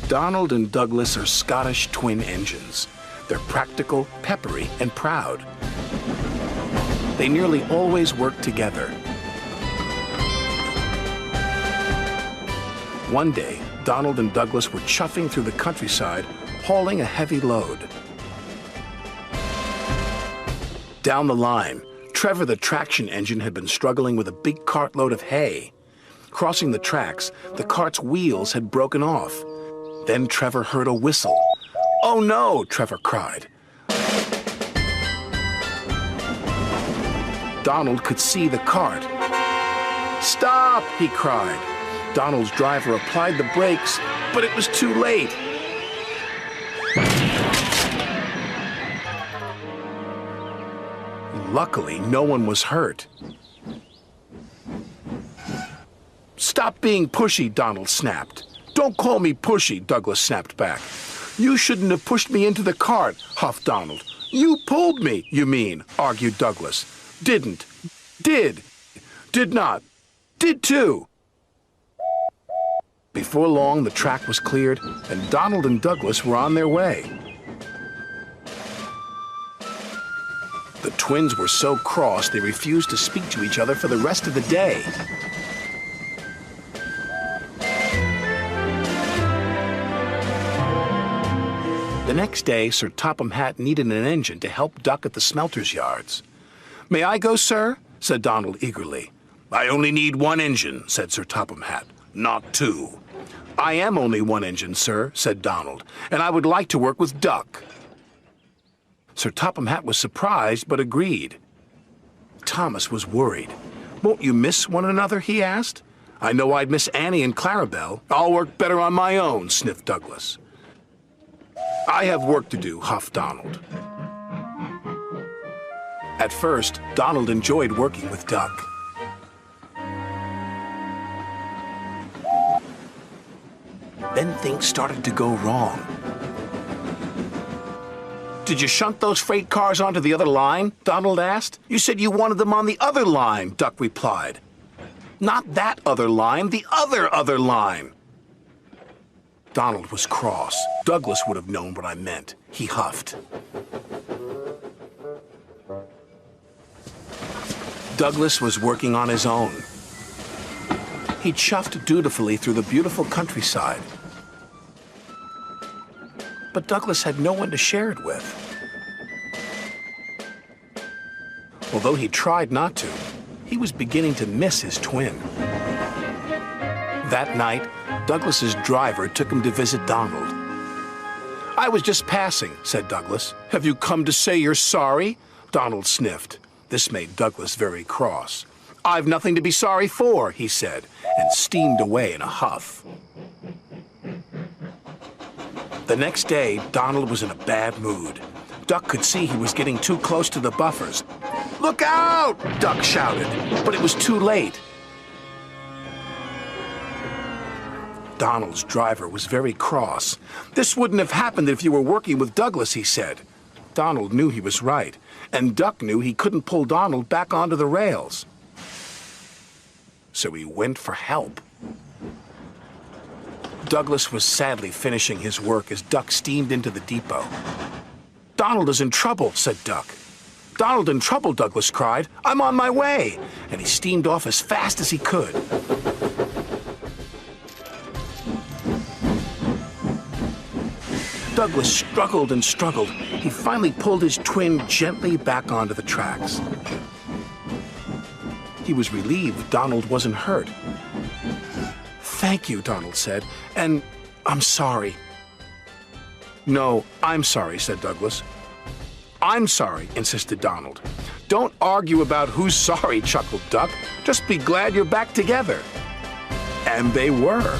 Donald and Douglas are Scottish twin engines. They're practical, peppery, and proud. They nearly always work together. One day, Donald and Douglas were chuffing through the countryside, hauling a heavy load. Down the line, Trevor the traction engine had been struggling with a big cartload of hay. Crossing the tracks, the cart's wheels had broken off. Then Trevor heard a whistle. "Oh no!" Trevor cried. Donald could see the cart. "Stop!" he cried. Donald's driver applied the brakes, but it was too late. Luckily, no one was hurt. "Stop being pushy," Donald snapped. "Don't call me pushy," Douglas snapped back. "You shouldn't have pushed me into the cart," huffed Donald. "You pulled me, you mean," argued Douglas. "Didn't. Did. Did not. Did too." Before long, the track was cleared, and Donald and Douglas were on their way. The twins were so cross they refused to speak to each other for the rest of the day. The next day, Sir Topham Hatt needed an engine to help Duck at the smelter's yards. "May I go, sir?" said Donald eagerly. "I only need one engine," said Sir Topham Hatt, "not two." "I am only one engine, sir," said Donald, "and I would like to work with Duck." Sir Topham Hatt was surprised, but agreed. Thomas was worried. "Won't you miss one another?" he asked. "I know I'd miss Annie and Clarabelle. I'll work better on my own," sniffed Douglas. "I have work to do," huffed Donald. At first, Donald enjoyed working with Duck. Then things started to go wrong. "Did you shunt those freight cars onto the other line?" Donald asked. "You said you wanted them on the other line," Duck replied. "Not that other line, the other line." Donald was cross. Douglas would have known what I meant. He huffed. Douglas was working on his own. He chuffed dutifully through the beautiful countryside. But Douglas had no one to share it with. Although he tried not to, he was beginning to miss his twin. That night, Douglas's driver took him to visit Donald. "I was just passing," said Douglas. "Have you come to say you're sorry?" Donald sniffed. This made Douglas very cross. "I've nothing to be sorry for," he said, and steamed away in a huff. The next day, Donald was in a bad mood. Duck could see he was getting too close to the buffers. "Look out!" Duck shouted, but it was too late. Donald's driver was very cross. "This wouldn't have happened if you were working with Douglas," he said. Donald knew he was right, and Duck knew he couldn't pull Donald back onto the rails. So he went for help. Douglas was sadly finishing his work as Duck steamed into the depot. "Donald is in trouble," said Duck. "Donald in trouble," Douglas cried. "I'm on my way!" And he steamed off as fast as he could. Douglas struggled and struggled. He finally pulled his twin gently back onto the tracks. He was relieved Donald wasn't hurt. "Thank you," Donald said, "and I'm sorry." "No, I'm sorry," said Douglas. "I'm sorry," insisted Donald. "Don't argue about who's sorry," chuckled Duck. "Just be glad you're back together." And they were.